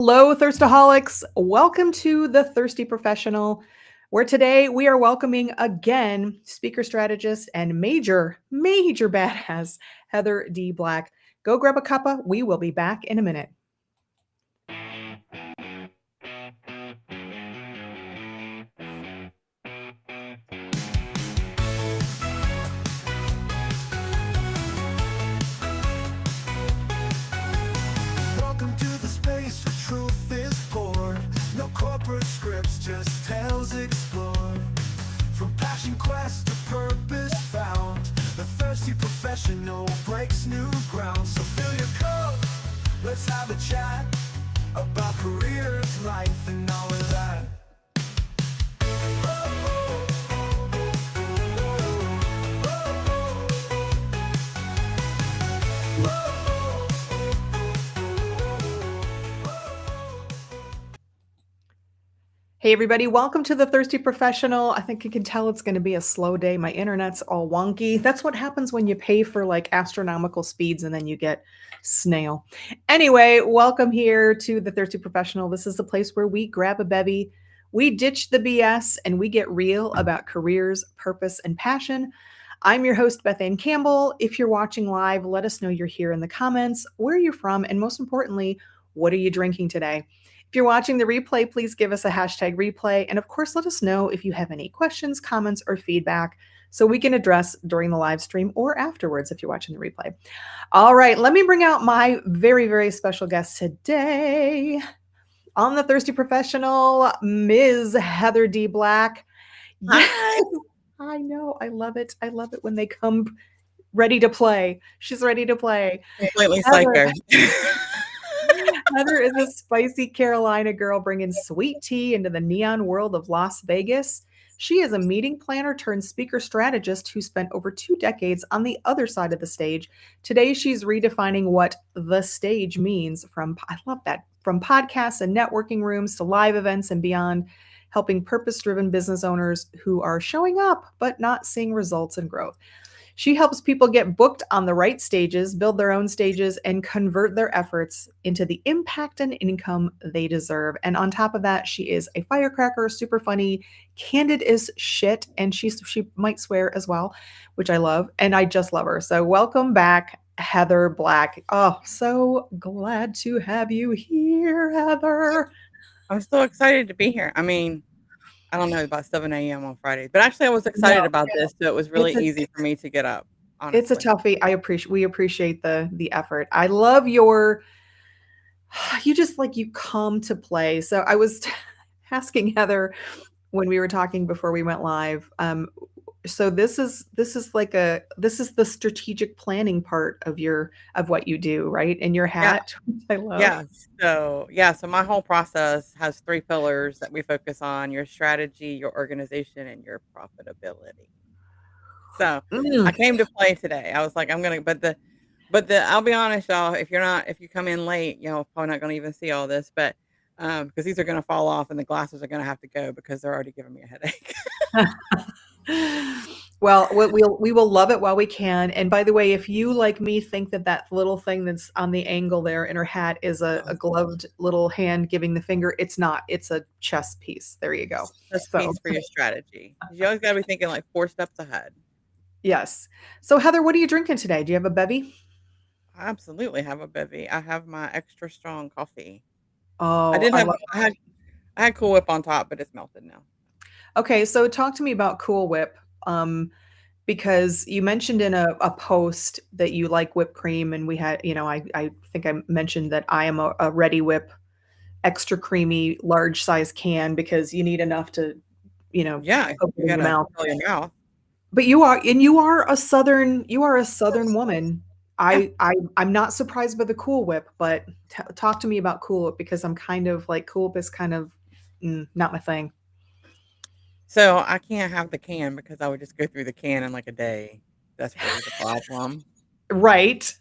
Hello, Thirstaholics. Welcome to the Thirsty Professional, where today we are welcoming again speaker strategist and major badass Heather D. Black. Go grab a cuppa. We will be back in a minute. Welcome to the space where truth is poured. No corporate scripts, just tales explored. From passion quest to purpose found, the thirsty professional breaks new ground. So fill your cup, let's have a chat about careers, life, and all of that. Hey, everybody. Welcome to the Thirsty Professional. I think you can tell it's going to be a slow day. My internet's all wonky. That's what happens when you pay for like astronomical speeds and then you get snail. Anyway, welcome here to the Thirsty Professional. This is the place where we grab a bevy, we ditch the BS, and we get real about careers, purpose, and passion. I'm your host, Beth Ann Campbell. If you're watching live, let us know you're here in the comments, where you're from, and most importantly, what are you drinking today? If you're watching the replay, please give us a hashtag replay. And of course, let us know if you have any questions, comments, or feedback so we can address during the live stream or afterwards if you're watching the replay. All right, let me bring out my very special guest today on the Thirsty Professional, Ms. Heather D. Black. Yes, I know. I love it. I love it when they come ready to play. She's ready to play. Completely psycho. Heather is a spicy Carolina girl bringing sweet tea into the neon world of Las Vegas. She is a meeting planner turned speaker strategist who spent over 2 decades on the other side of the stage. Today, she's redefining what the stage means from podcasts and networking rooms to live events and beyond, helping purpose-driven business owners who are showing up but not seeing results and growth. She helps people get booked on the right stages, build their own stages, and convert their efforts into the impact and income they deserve. And on top of that, she is a firecracker, super funny, candid as shit, and she might swear as well, which I love, and I just love her. So welcome back, Heather Black. Oh, so glad to have you here, Heather. I'm so excited to be here. I mean, I don't know, about 7 a.m. on Friday, but actually I was excited about this, so it was really easy for me to get up, honestly. It's a toughie. We appreciate the effort. I love you just like you come to play. So I was asking Heather when we were talking before we went live. So this is the strategic planning part of what you do, right? In your hat. Yeah. I love. Yeah. So my whole process has 3 pillars that we focus on: your strategy, your organization, and your profitability. So I came to play today. I was like, I'll be honest, y'all, if you come in late, probably not going to even see all this, but because these are going to fall off and the glasses are going to have to go because they're already giving me a headache. Well, we will love it while we can. And by the way, if you, like me, think that little thing that's on the angle there in her hat is a gloved little hand giving the finger, it's not. It's a chess piece. There you go. Chess piece for your strategy. You always got to be thinking like 4 steps ahead. Yes. So Heather, what are you drinking today? Do you have a bevy? I absolutely have a bevy. I have my extra strong coffee. Oh, I had Cool Whip on top, but it's melted now. Okay, so talk to me about Cool Whip, because you mentioned in a post that you like whipped cream, and we had, I think I mentioned that I am a Ready Whip extra creamy large size can because you need enough to, open your mouth. Fill your mouth. But you are a southern woman. I'm not surprised by the Cool Whip, but talk to me about Cool Whip because I'm kind of like Cool Whip is kind of not my thing. So I can't have the can because I would just go through the can in like a day. That's really the problem. Right.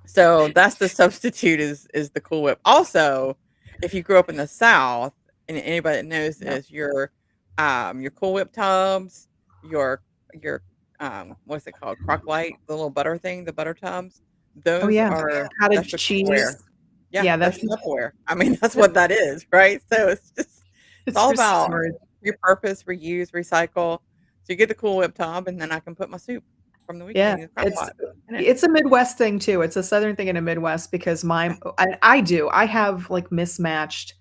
So that's the substitute is the Cool Whip. Also, if you grew up in the South, and anybody that knows this, your Cool Whip tubs, your what's it called? Crock Light, the little butter thing, the butter tubs. Those are cottage cheese. Yeah, Yeah, that's that's Tupperware. I mean, that's what that is, right? So it's it's all for about storage. repurpose, reuse, recycle. So you get the Cool Whip tub, and then I can put my soup from the Yeah, weekend in the crock pot in it. it's a Midwest thing too. It's a Southern thing in a Midwest because I have like mismatched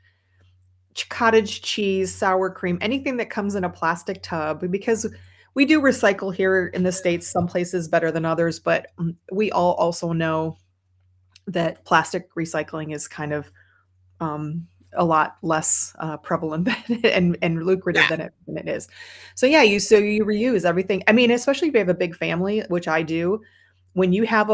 cottage cheese, sour cream, anything that comes in a plastic tub because we do recycle here in the States, some places better than others, but we all also know that plastic recycling is kind of a lot less prevalent and lucrative Yeah. than it is. So yeah, you reuse everything. I mean, especially if you have a big family, which I do. When you have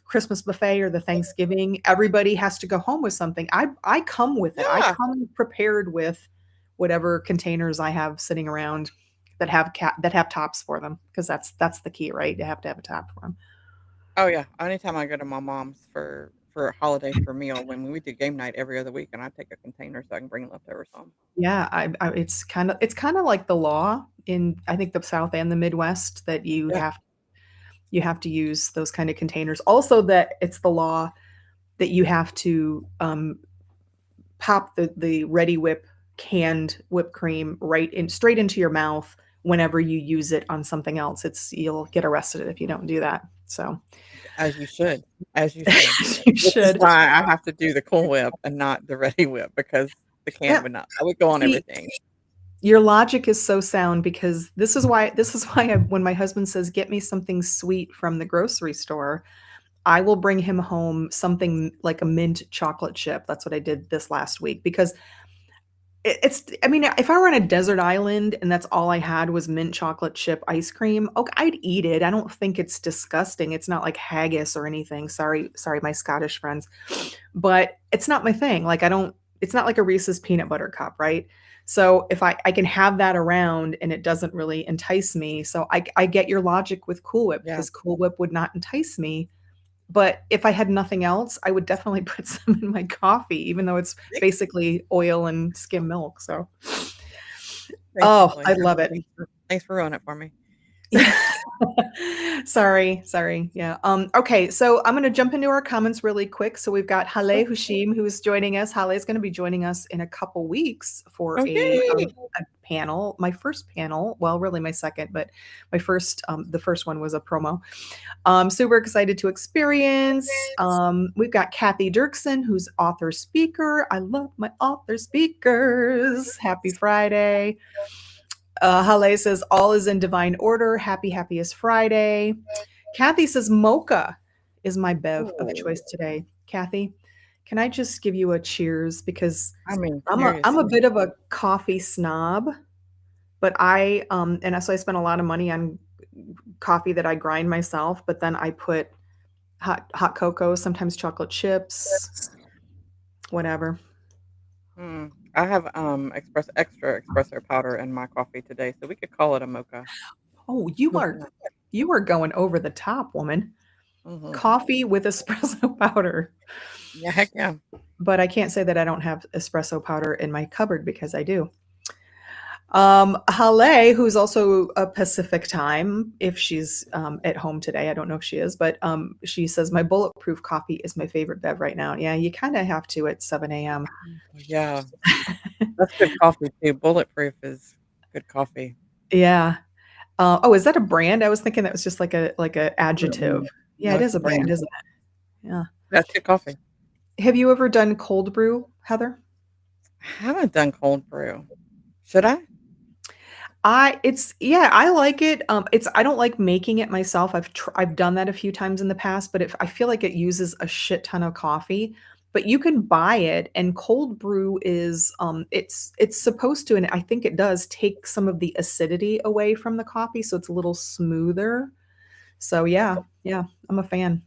Christmas buffet or the Thanksgiving, everybody has to go home with something. I come with it. I Yeah. come prepared with whatever containers I have sitting around that have tops for them because that's the key, right? You have to have a top for them. Oh, yeah. Anytime I go to my mom's for a holiday for a meal, when we do game night every other week, and I take a container so I can bring leftovers home. Yeah, it's kind of like the law in I think the South and the Midwest that Yeah. you have to use those kind of containers. Also, that it's the law that you have to pop the Ready Whip canned whipped cream right in straight into your mouth whenever you use it on something else. It's you'll get arrested if you don't do that. So As you should, as you should. you Which is should. why I have to do the Cool Whip and not the Ready Whip because the can Yeah. would not I would go on See, everything. your logic is so sound because when my husband says get me something sweet from the grocery store, I will bring him home something like a mint chocolate chip. That's what I did this last week because I mean, if I were on a desert island and that's all I had was mint chocolate chip ice cream, okay, I'd eat it. I don't think it's disgusting. It's not like haggis or anything. Sorry, my Scottish friends. But it's not my thing. Like I don't it's not like a Reese's peanut butter cup, right? So if I can have that around and it doesn't really entice me. So I get your logic with Cool Whip Yeah. because Cool Whip would not entice me. But if I had nothing else, I would definitely put some in my coffee, even though it's basically oil and skim milk. So, oh, Basically. I love it. Thanks for ruining it for me. Sorry. Yeah. Okay, so I'm gonna jump into our comments really quick. So we've got Hale Hushim who's joining us. Hale is going to be joining us in a couple weeks for Oh, yay! a panel. My first panel, well, really my second, but the first one was a promo. Super excited to experience. We've got Kathy Dirksen, who's author speaker. I love my author speakers. Happy Friday. Hale says, all is in divine order. Happiest Friday. Kathy says, mocha is my bev of choice today. Kathy, can I just give you a cheers? Because I mean, I'm a seriously. bit of a coffee snob, but so I spent a lot of money on coffee that I grind myself, but then I put hot cocoa, sometimes chocolate chips, whatever. I have, extra espresso powder in my coffee today, so we could call it a mocha. Oh, Mocha. you are going over the top, woman. Mhm. Coffee with espresso powder. Yeah, heck yeah. But I can't say that I don't have espresso powder in my cupboard because I do. Hale, who's also a Pacific time, if she's at home today, I don't know if she is, but she says my bulletproof coffee is my favorite bev right now. Yeah, you kind of have to at 7 a.m. Yeah. That's good coffee too. Bulletproof is good coffee. Yeah. Oh, is that a brand? I was thinking that was just like a adjective. Mm-mm. Yeah, No, it it's is a a brand, brand. isn't it? Yeah. That's good coffee. Have you ever done cold brew, Heather? I haven't done cold brew. Should I? I like it. I don't like making it myself. I've done that a few times in the past, but I feel like it uses a shit ton of coffee. But you can buy it, and cold brew is it's supposed to, and I think it does take some of the acidity away from the coffee, so it's a little smoother. So yeah, I'm a fan.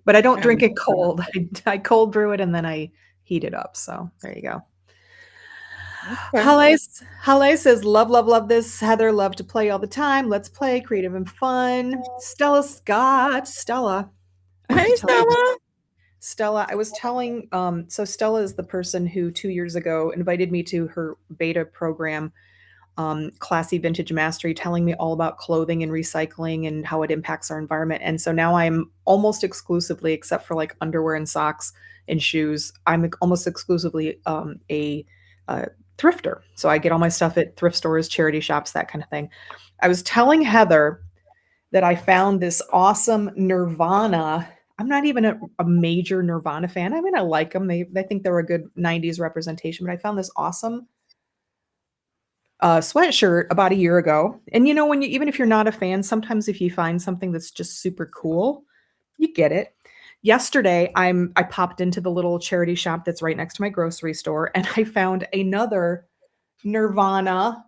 But I don't Yeah, I'm drink it gonna cold. I cold brew it and then I heat it up. So there you go. okay. Hale says, love this. Heather, love to play all the time. Let's play, creative and fun. Stella Scott. Stella, I have to Hey, tell you, Stella. Stella, I was telling, so Stella is the person who 2 years ago invited me to her beta program, Classy Vintage Mastery, telling me all about clothing and recycling and how it impacts our environment. And so now I'm almost exclusively, except for like underwear and socks, in shoes. I'm almost exclusively a thrifter. So I get all my stuff at thrift stores, charity shops, that kind of thing. I was telling Heather that I found this awesome Nirvana. I'm not even a major Nirvana fan. I mean, I like them. They think they're a good 90s representation, but I found this awesome sweatshirt about a year ago. And you know, when you, even if you're not a fan, sometimes if you find something that's just super cool, you get it. Yesterday, I popped into the little charity shop that's right next to my grocery store, and I found another Nirvana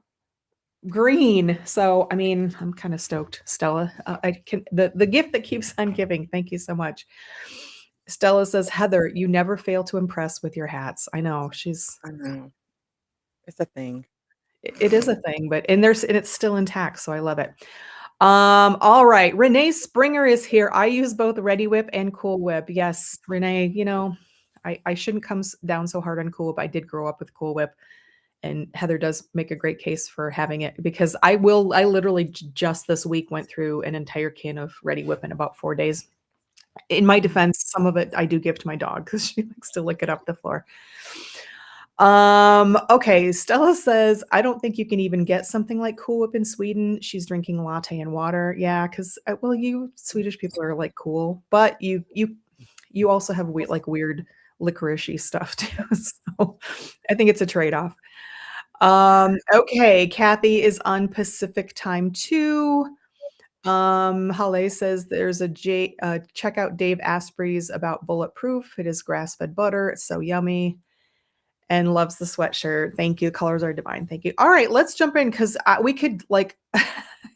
green. So, I mean, I'm kind of stoked, Stella. I can the gift that keeps on giving. Thank you so much. Stella says, Heather, you never fail to impress with your hats. I know she's I know. It's a thing. it is a thing, but and it's still intact, so I love it. All right. Renee Springer is here. I use both Ready Whip and Cool Whip. Yes, Renee, you know, I shouldn't come down so hard on Cool Whip. I did grow up with Cool Whip, and Heather does make a great case for having it because I literally just this week went through an entire can of Ready Whip in about 4 days. In my Mhm. defense, some of it I do give to my dog because she likes to lick it up the floor. Okay, Stella says, I don't think you can even get something like Cool Whip in Sweden. She's drinking latte and water. Yeah, because well, you Swedish people are like cool, but you also have weird licorice stuff too. So I think it's a trade-off. Okay, Kathy is on Pacific time too. Hale says there's check out Dave Asprey's about Bulletproof. It is grass-fed butter. It's so yummy and loves the sweatshirt. Thank you. Colors are divine. Thank you. All right, let's jump in because we could like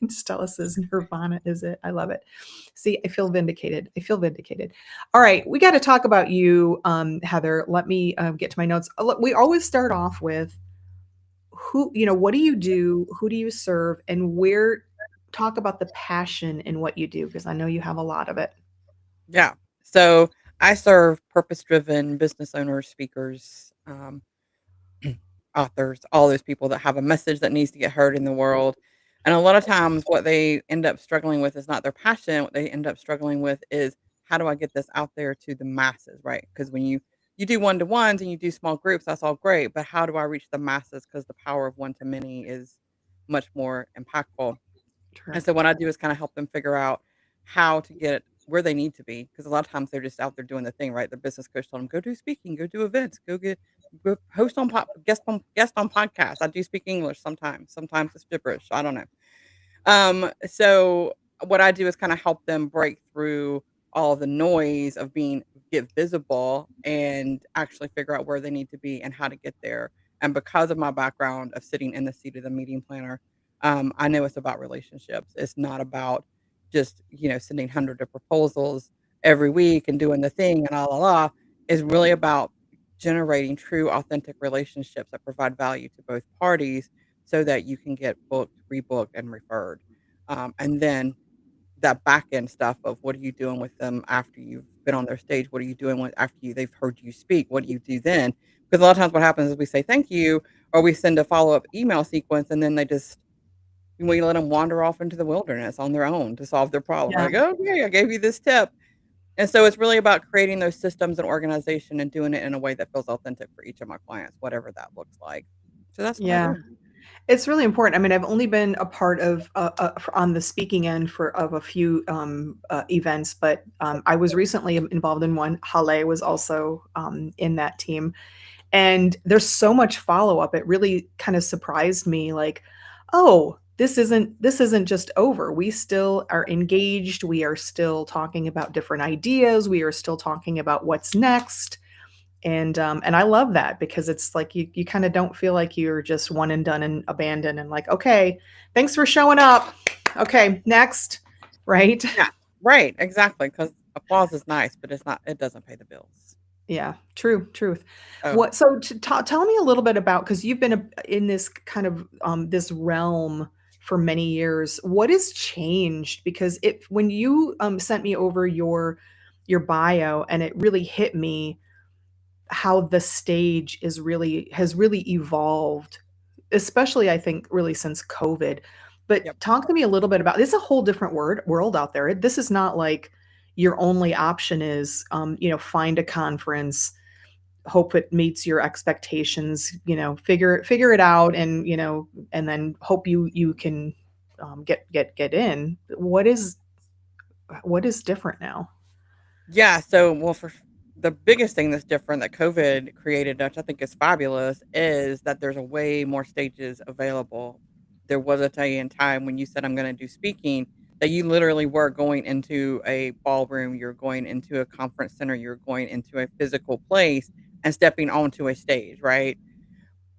Stella says Nirvana is it. I love it. See, I feel vindicated. I feel vindicated. All right, we got to talk about you, Heather. Let me get to my notes. Look, we always start off with who, you know, what do you do? Who do you serve? And where, talk about the passion in what you do because I know you have a lot of it. Yeah. So I serve purpose-driven business owners, speakers, authors, all those people that have a message that needs to get heard in the world. And a lot of times, what they end up struggling with is not their passion. What they end up struggling with is how do I get this out there to the masses, right? Because when you do one to ones and you do small groups, that's all great. But how do I reach the masses? Because the power of one to many is much more impactful. Sure. And so what I do is kinda help them figure out how to get where they need to be, because a lot of times they're just out there doing the thing, right? Their business coach told them, "Go do speaking, go do events, go host on guest on podcasts." I do speak English sometimes. Sometimes it's gibberish, I don't know. So what I do is kinda help them break through all the noise of being get visible and actually figure out where they need to be and how to get there. And because of my background of sitting in the seat of the meeting planner, I know it's about relationships. It's not about just, sending hundreds of proposals every week and doing the thing and la la la. It's really about generating true authentic relationships that provide value to both parties so that you can get booked, rebooked, and referred. And then that back end stuff of what are you doing with them after you've been on their stage? What are you doing with after they've heard you speak? What do you do then? Because a lot of times what happens is we say thank you or we send a follow-up email sequence and then we let them wander off into the wilderness on their own to solve their problem. Yeah. Like, okay, I gave you this tip. And so it's really about creating those systems and organization and doing it in a way that feels authentic for each of my clients, whatever that looks like. So that's what I Yeah. do. It's really important. I mean, I've only been a part of on the speaking end for of a few events, but I was recently involved in one. Hale was also in that team, and there's so much follow up. It really kind of surprised me. Like, oh, this isn't just over. We still are engaged. We are still talking about different ideas. We are still talking about what's next. And I love that because it's like you kind of don't feel like you're just one and done and abandoned and like, okay, thanks for showing up. Okay, next, right? Yeah, right, exactly. Because applause is nice, but it doesn't pay the bills. Yeah, true, truth. Oh, What so tell me a little bit about because you've been in this kind of this realm for many years. What has changed? Because it when you sent me over your bio and it really hit me how the stage has really evolved, especially I think really since COVID. But yep. talk to me a little bit about this is a whole different world out there. This is not like, your only option is, find a conference, hope it meets your expectations, figure it out, and then hope you can get in. What is different now? Yeah, so, well, for the biggest thing that's different that COVID created, which I think is fabulous, is that there's a way more stages available. There was a day and time when you said, "I'm gonna do speaking," that you literally were going into a ballroom, you're going into a conference center, you're going into a physical place and stepping onto a stage, right?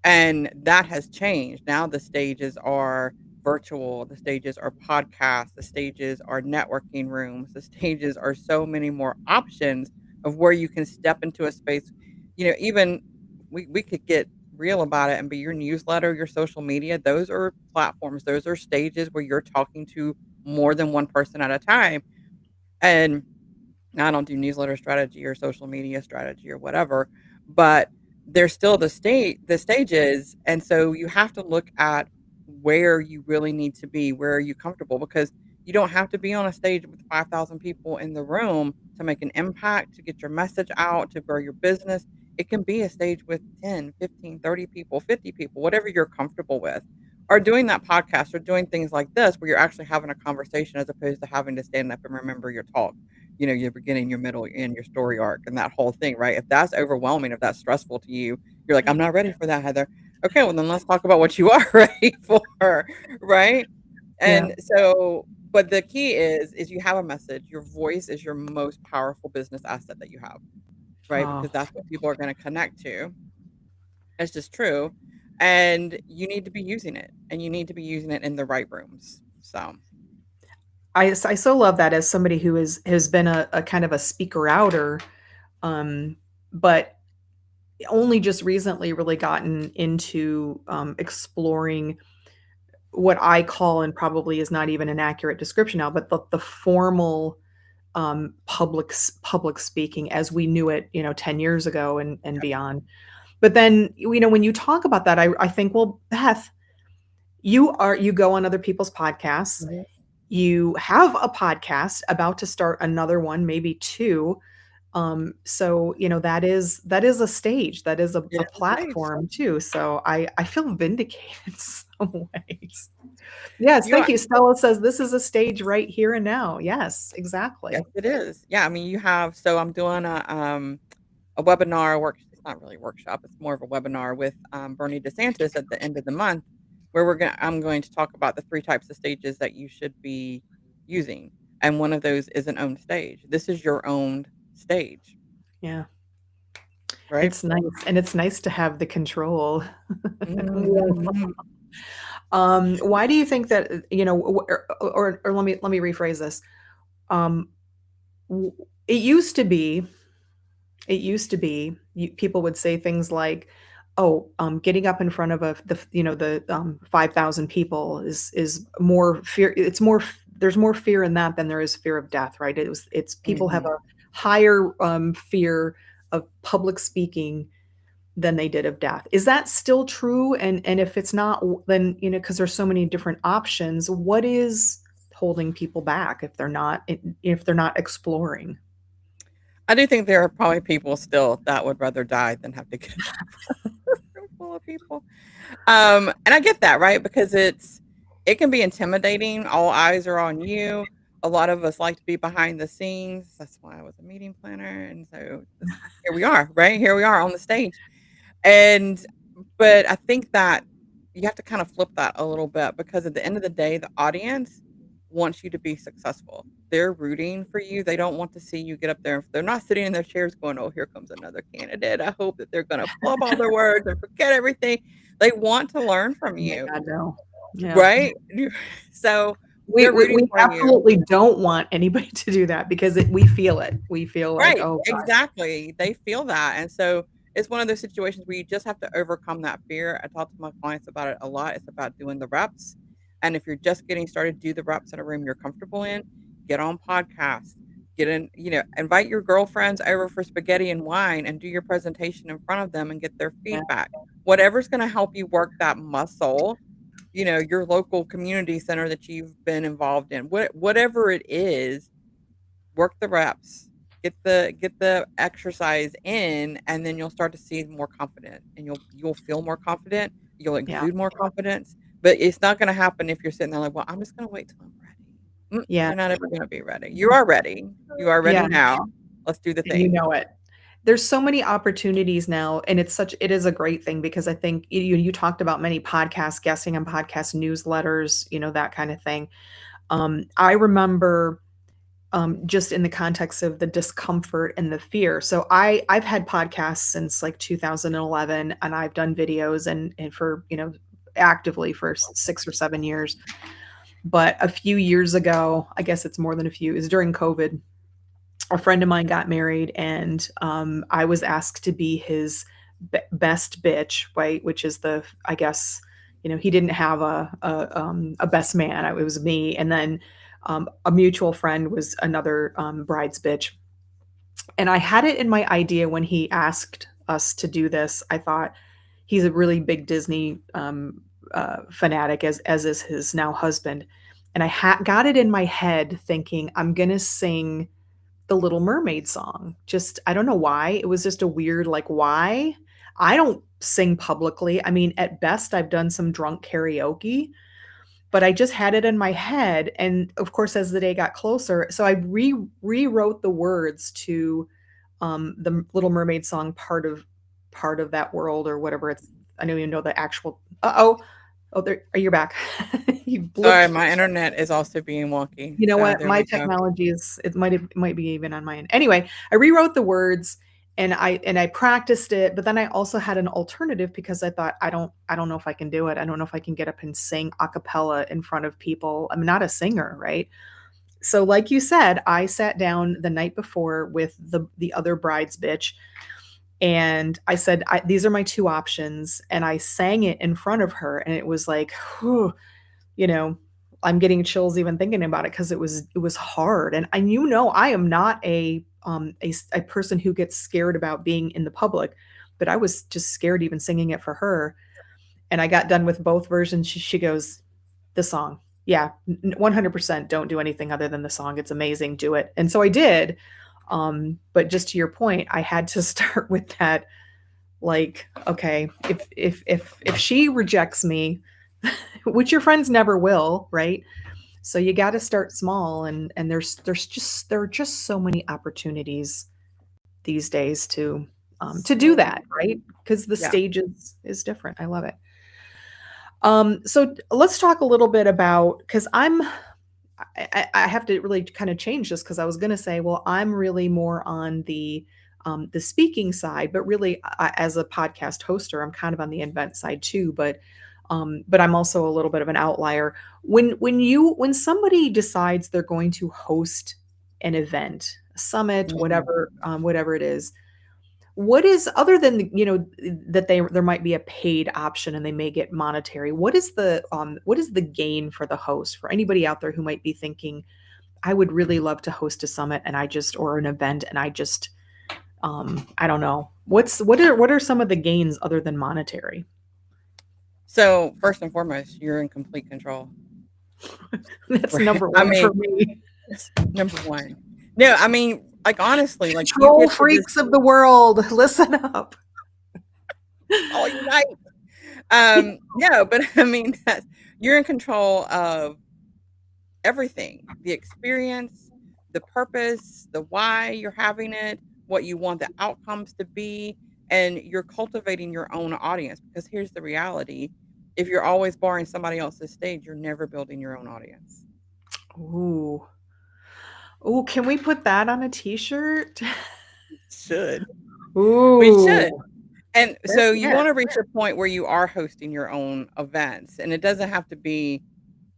And that has changed. Now the stages are virtual, the stages are podcasts, the stages are networking rooms, the stages are so many more options of where you can step into a space. Even we could get real about it and be your newsletter, your social media, those are platforms, those are stages where you're talking to more than one person at a time. And I don't do newsletter strategy or social media strategy or whatever, but there's still the stages, and so you have to look at where you really need to be, where are you comfortable, because you don't have to be on a stage with 5,000 people in the room to make an impact, to get your message out, to grow your business. It can be a stage with 10, 15, 30 people, 50 people, whatever you're comfortable with. Or doing that podcast or doing things like this where you're actually having a conversation as opposed to having to stand up and remember your talk, your beginning, your middle, and your story arc and that whole thing, right? If that's overwhelming, if that's stressful to you, you're like, "I'm not ready for that, Heather." Okay, well, then let's talk about what you are ready for, right? Yeah. And so, but the key is you have a message. Your voice is your most powerful business asset that you have, right? Oh, Because that's what people are going to connect to. It's just true. And you need to be using it, and you need to be using it in the right rooms. So, I so love that as somebody who has been a kind of a speaker outer, but only just recently really gotten into exploring what I call, and probably is not even an accurate description now, but the formal public speaking as we knew it, 10 years ago and beyond. But then, when you talk about that, I think, well, Beth, you go on other people's podcasts. mhm. You have a podcast, about to start another one, maybe two. So, that is a stage, that is It a is a stage. platform too. So I feel vindicated in some ways. Yes, You thank you. Stella says this is a stage right here and now. Yes, Yes, exactly. it is. Yeah, I mean, so I'm doing a webinar work it's not really a workshop, it's more of a webinar with, Bernie DeSantis at the end of the month, where I'm going to talk about the 3 types of stages that you should be using, and one of those is an owned stage. This is your owned stage, Yeah. right? It's nice, and it's nice to have the control. Mhm. Why do you think that, or let me rephrase this. Um, w- it used to be people would say things like, "Oh, getting up in front of the 5,000 people is more fear. There's more fear in that than there is fear of death, right? It's people have Mhm. a higher fear of public speaking than they did of death. Is that still true? And if it's not, then, because there's so many different options, what is holding people back if they're not exploring? I do think there are probably people still that would rather die than have to get a room full of people. And I get that, right? Because it can be intimidating. All eyes are on you. A lot of us like to be behind the scenes. That's why I was a meeting planner, and so here we are, right? Here we are on the stage. And but I think that you have to kind of flip that a little bit because at the end of the day, the audience wants you to be successful. They're rooting for you. They don't want to see you get up there. They're not sitting in their chairs going, "Oh, here comes another candidate. I hope that they're going to flub all their words and forget everything." They want to learn from Oh my you, God, no. Yeah. right? So We they're we rooting we for you. absolutely don't want anybody to do that because we feel it. We feel like, Right, "Oh god." exactly. They feel that, and so it's one of those situations where you just have to overcome that fear. I talk to my clients about it a lot. It's about doing the reps, and if you're just getting started, do the reps in a room you're comfortable in. Get on podcasts. Get in, invite your girlfriends over for spaghetti and wine and do your presentation in front of them and get their Yeah, feedback. Whatever's gonna help you work that muscle, your local community center that you've been involved in, whatever it is, work the reps, get the exercise in, and then you'll start to see more confident, and you'll feel more confident, you'll Yeah. exude more confidence, but it's not gonna happen if you're sitting there like, "Well, I'm just gonna wait till I'm ready." Yeah. You're not ever gonna be ready. You are ready. You are ready Yeah. now. Let's do the And you thing. know it. There's so many opportunities now, and it is a great thing because I think you talked about many podcast guesting and podcast newsletters, that kind of thing. I remember just in the context of the discomfort and the fear. So I've had podcasts since like 2011, and I've done videos and for actively for 6 or 7 years. But a few years ago, I guess it's more than a few, is during COVID. A friend of mine got married, and I was asked to be his best bitch, right? Which is I guess, he didn't have a best man. It was me, and then a mutual friend was another bride's bitch. And I had it in my idea when he asked us to do this. I thought he's a really big Disney fanatic, as is his now husband, and I got it in my head thinking I'm gonna sing the Little Mermaid song. Just I don't know why. It was just a weird like why. I don't sing publicly. I mean, at best I've done some drunk karaoke, but I just had it in my head, and of course as the day got closer, so I rewrote the words to the Little Mermaid song, part of that world or whatever it's. I don't even know the actual. Oh, there, you're back. You Sorry, blipped. my internet is also being wonky, You know so what? there My we go. technology it might be even on my end. Anyway, I rewrote the words, and I practiced it, but then I also had an alternative because I thought I don't know if I can do it. I don't know if I can get up and sing a cappella in front of people. I'm not a singer, right? So like you said, I sat down the night before with the other bride's bitch, and I said, these are my two options, and I sang it in front of her, and it was like, whew, you know, I'm getting chills even thinking about it because it was hard. And I am not a person who gets scared about being in the public, but I was just scared even singing it for her. And I got done with both versions. She goes, "The song, yeah, 100%. Don't do anything other than the song. It's amazing. Do it." And so I did. But just to your point, I had to start with that. Like, okay, if she rejects me, which your friends never will, right? So you got to start small, and there are just so many opportunities these days to do So that, right? Because the yeah. stage is different. I love it. So let's talk a little bit about, because I have to really kind of change this, because I was going to say, well, I'm really more on the speaking side, but really, as a podcast hoster, I'm kind of on the event side too. But I'm also a little bit of an outlier. When somebody decides they're going to host an event, a summit, Mhm. whatever it is, what is, other than that there might be a paid option and they may get monetary, what is the gain for the host, for anybody out there who might be thinking, I would really love to host a summit, and I just, or an event, and I don't know, what are some of the gains other than monetary? So, first and foremost, you're in complete control. That's Right? number I one mean, for me. number 1. No, I mean, like, honestly, like, you Control get to freaks of the world, listen up. all unite. No, but I mean, that's you're in control of everything, the experience, the purpose, the why you're having it, what you want the outcomes to be, and you're cultivating your own audience, because here's the reality. If you're always borrowing somebody else's stage, you're never building your own audience. Ooh. Ooh, can we put that on a t-shirt? Should. We Ooh. should. And That's so you it. wanna reach a point where you are hosting your own events, and it doesn't have to be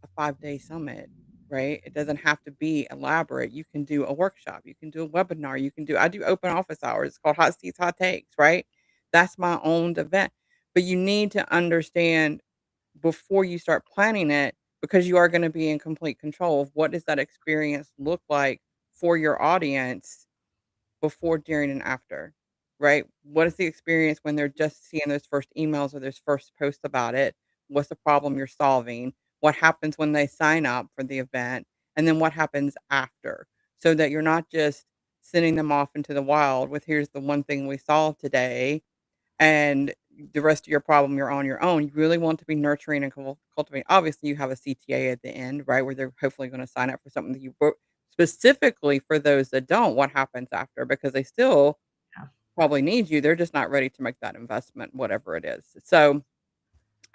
a 5-day summit, right? It doesn't have to be elaborate. You can do a workshop, you can do a webinar, I do open office hours. It's called Hot Seats, Hot Takes, right? That's my own event. But you need to understand before you start planning it, because you are gonna be in complete control of what does that experience look like for your audience before, during, and after, right? What is the experience when they're just seeing those first emails or those first posts about it? What's the problem you're solving? What happens when they sign up for the event? And then what happens after? so that you're not just sending them off into the wild with, "Here's the one thing we solved today," and the rest of your problem, you're on your own. You really want to be nurturing and cultivate. Obviously, you have a CTA at the end, right, where they're hopefully gonna sign up for something that you wrote specifically for those that don't, what happens after, because they still Yeah. probably need you, they're just not ready to make that investment, whatever it is. So,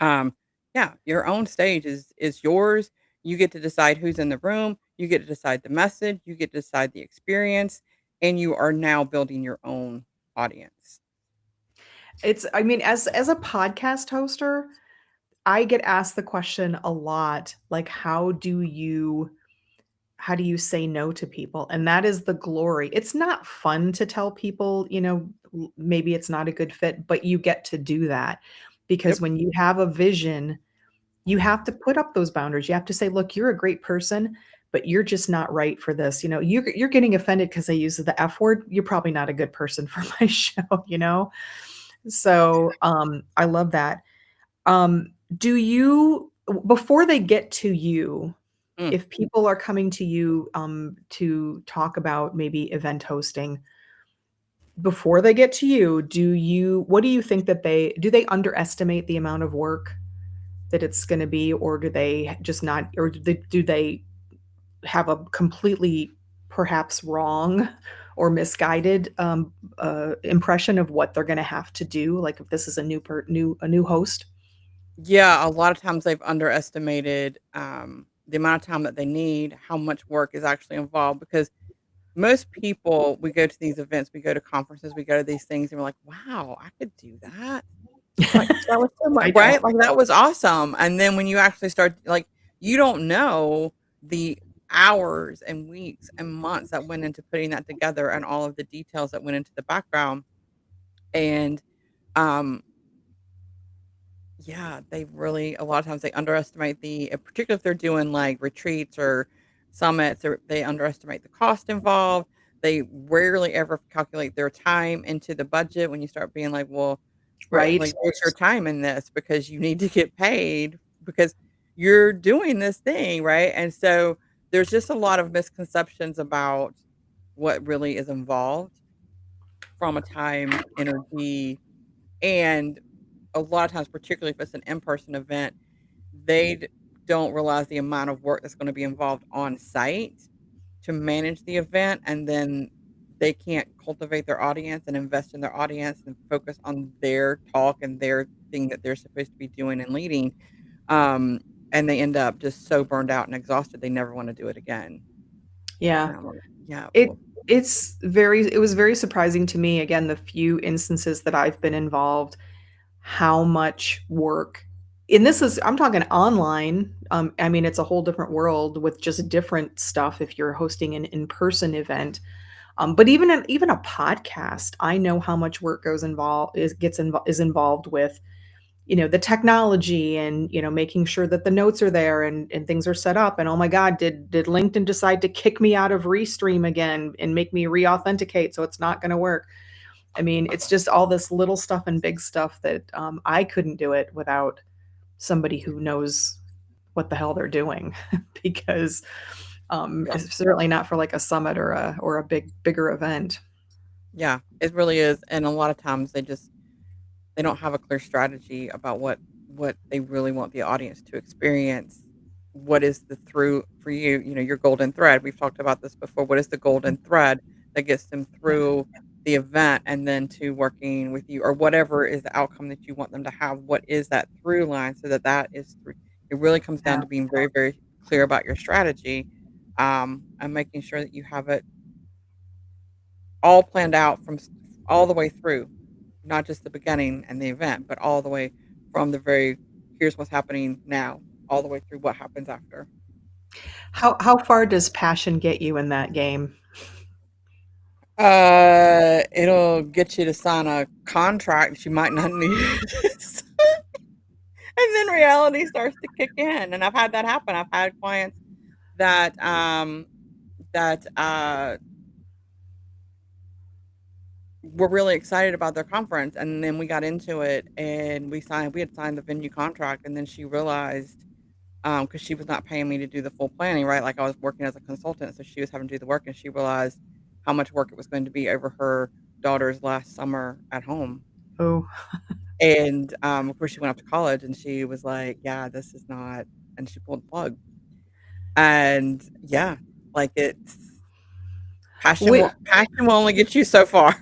um, yeah, your own stage is yours. You get to decide who's in the room, you get to decide the message, you get to decide the experience, and you are now building your own audience. It's I mean, as a podcast hoster, I get asked the question a lot, like, how do you say no to people? And that is the glory. It's not fun to tell people, maybe it's not a good fit, but you get to do that because Yep. when you have a vision, you have to put up those boundaries. You have to say, "Look, you're a great person, but you're just not right for this." You're getting offended because I use the F word. You're probably not a good person for my show. So, I love that. Do you before they get to you, Mm. if people are coming to you, to talk about maybe event hosting, before they get to you, what do you think that they underestimate the amount of work that it's gonna be, or do they just not or do they have a completely perhaps wrong or misguided, impression of what they're gonna have to do, like, if this is a new host? Yeah, a lot of times they've underestimated, the amount of time that they need, how much work is actually involved, because most people, we go to these events, we go to conferences, we go to these things, and we're like, "Wow, I could do that." Like, that was so much, I right? don't. Like, that was awesome, and then when you actually start, like, you don't know the hours and weeks and months that went into putting that together and all of the details that went into the background, and, um yeah, they really, a lot of times they underestimate particularly if they're doing, like, retreats or summits, or they underestimate the cost involved. They rarely ever calculate their time into the budget when you start being like, "Well, Right? like, where's your time in this? Because you need to get paid because you're doing this thing," right? And so, there's just a lot of misconceptions about what really is involved from a time, energy, and a lot of times, particularly if it's an in-person event, they don't realize the amount of work that's gonna be involved on site to manage the event, and then they can't cultivate their audience and invest in their audience and focus on their talk and their thing that they're supposed to be doing and leading, um, and they end up just so burned out and exhausted, they never wanna do it again. Yeah. And I'm like, "Yeah, It well." it was very surprising to me, again, the few instances that I've been involved, how much work and this is I'm talking online, I mean, it's a whole different world with just different stuff if you're hosting an in-person event, but even a podcast, I know how much work goes involved is involved with, the technology and, making sure that the notes are there and things are set up. And oh my God, did LinkedIn decide to kick me out of Restream again and make me re-authenticate so it's not going to work? I mean, it's just all this little stuff and big stuff that I couldn't do it without somebody who knows what the hell they're doing because Yeah. it's certainly not for like a summit or a bigger event. Yeah, it really is, and a lot of times they don't have a clear strategy about what they really want the audience to experience. What is the through for you, your golden thread? We've talked about this before. What is the golden thread that gets them Yeah. through the event and then to working with you or whatever is the outcome that you want them to have? What is that through line so that that is through? It really comes down Yeah. to being very, very clear about your strategy, and making sure that you have it all planned out all the way through, not just the beginning and the event, but all the way from the very, "Here's what's happening now," all the way through what happens after. How far does passion get you in that game? It'll get you to sign a contract you might not need, and then reality starts to kick in, and I've had that happen. I've had clients that, that were really excited about their conference, and then we got into it, and we had signed the venue contract, and then she realized 'cause she was not paying me to do the full planning, right? Like, I was working as a consultant, so she was having to do the work, and she realized how much work it was going to be over her daughter's last summer at home. Oh, And, of course, she went off to college, and she was like, "Yeah, this is not," and she pulled the plug. And, yeah, like, it's passion will only get you so far.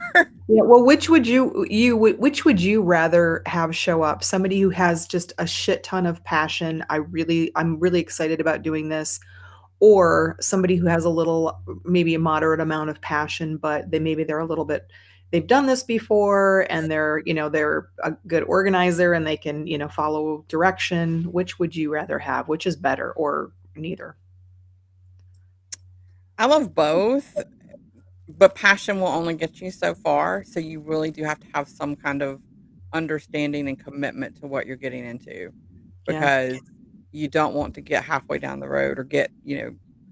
yeah, well, which would which would you rather have show up? Somebody who has just a shit ton of passion, I'm really excited about doing this, or somebody who has a little, maybe a moderate amount of passion, but they're a little bit, they've done this before and they're a good organizer and they can, follow direction. Which would you rather have? Which is better, or neither? I love both, but passion will only get you so far, so you really do have to have some kind of understanding and commitment to what you're getting into, Yeah. because you don't want to get halfway down the road or get,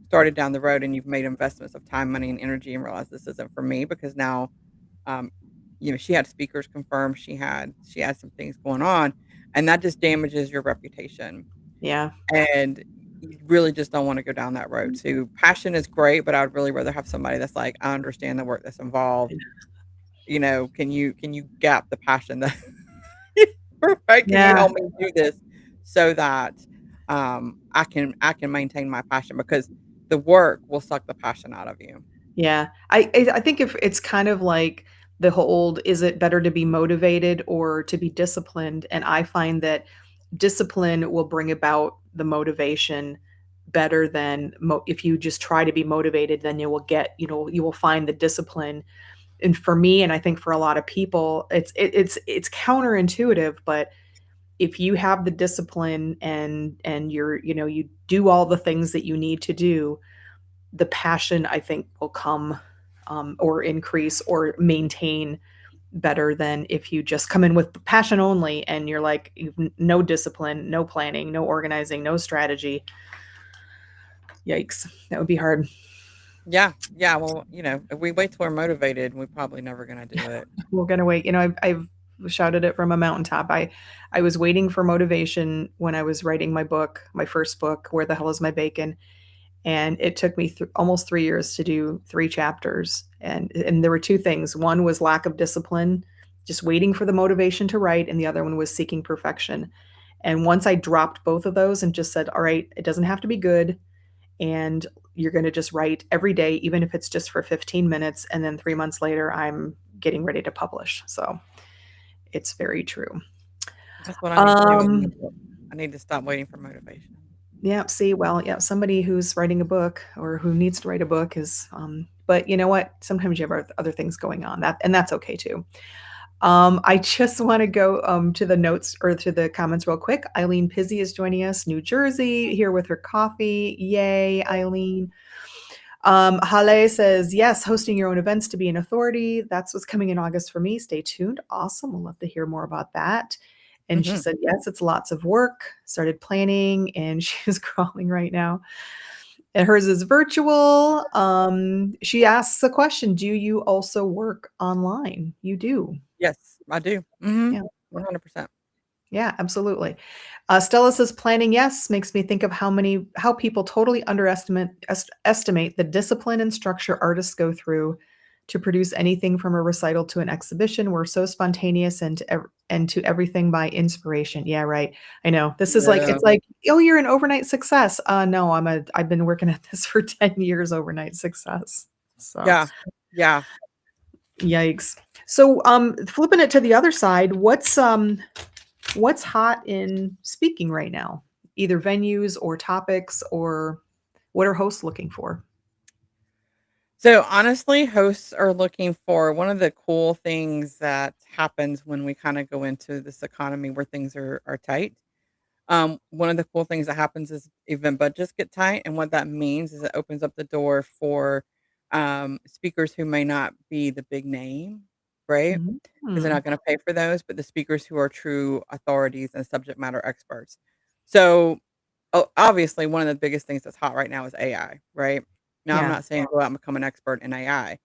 started down the road and you've made investments of time, money, and energy and realize this isn't for me because now, um, she had speakers confirmed, she had some things going on, and that just damages your reputation. Yeah. And you really just don't wanna go down that road. So, passion is great, but I'd really rather have somebody that's like, "I understand the work that's involved. Can you gap the passion that right? Can you Yeah. help me do this so that, I can maintain my passion?" Because the work will suck the passion out of you. Yeah. I think if it's kind of like the whole, is it better to be motivated or to be disciplined? And I find that discipline will bring about the motivation better than if you just try to be motivated, then you will find the discipline. And for me, and I think for a lot of people, it's counterintuitive, but if you have the discipline and you do all the things that you need to do, the passion, I think, will come, or increase or maintain better than if you just come in with passion only and you're like, no discipline, no planning, no organizing, no strategy. Yikes. That would be hard. Yeah, yeah, well, if we wait till we're motivated, we're probably never gonna do it. We're gonna wait. I've shouted it from a mountaintop. I was waiting for motivation when I was writing my first book, Where the Hell is My Bacon? And it took me almost 3 years to do 3 chapters. And there were two things. One was lack of discipline, just waiting for the motivation to write, and the other one was seeking perfection. And once I dropped both of those and just said, all right, it doesn't have to be good, and you're going to just write every day, even if it's just for 15 minutes, and then 3 months later I'm getting ready to publish. So it's very true. That's what I need to do. I um need to I need to stop waiting for motivation. yeah, see, well, yeah, somebody who's writing a book or who needs to write a book is, but you know what, sometimes you have other things going on, and that's okay too. I just want to go, to the notes or to the comments real quick. Eileen Pizzi is joining us, New Jersey, here with her coffee. Yay, Eileen. Hale says, yes, hosting your own events to be an authority. That's what's coming in August for me. Stay tuned. Awesome. We'll love to hear more about that. And she Mhm. said, yes, it's lots of work. Started planning and she's crawling right now. And hers is virtual. She asks a question. Do you also work online? You do. Yes, I do. Mhm. Yeah. 100%. Yeah, absolutely. Stella says planning, yes, makes me think of how people totally estimate the discipline and structure artists go through to produce anything from a recital to an exhibition. We're so spontaneous and to everything by inspiration. Yeah, right. I know. This is like, Yeah. it's like, oh, you're an overnight success. No, I've been working at this for 10 years, overnight success. So Yeah. Yeah. yikes. So flipping it to the other side, what's hot in speaking right now? Either venues or topics, or what are hosts looking for? So, honestly, hosts are looking for one of the cool things that happens when we kinda go into this economy where things are tight. One of the cool things that happens is event budgets get tight, and what that means is it opens up the door for, speakers who may not be the big name, right? Because 'Cause they're Mhm. not gonna pay for those, but the speakers who are true authorities and subject matter experts. So, obviously, one of the biggest things that's hot right now is AI, right? Now, I'm Yeah. not saying go out and become an expert in AI,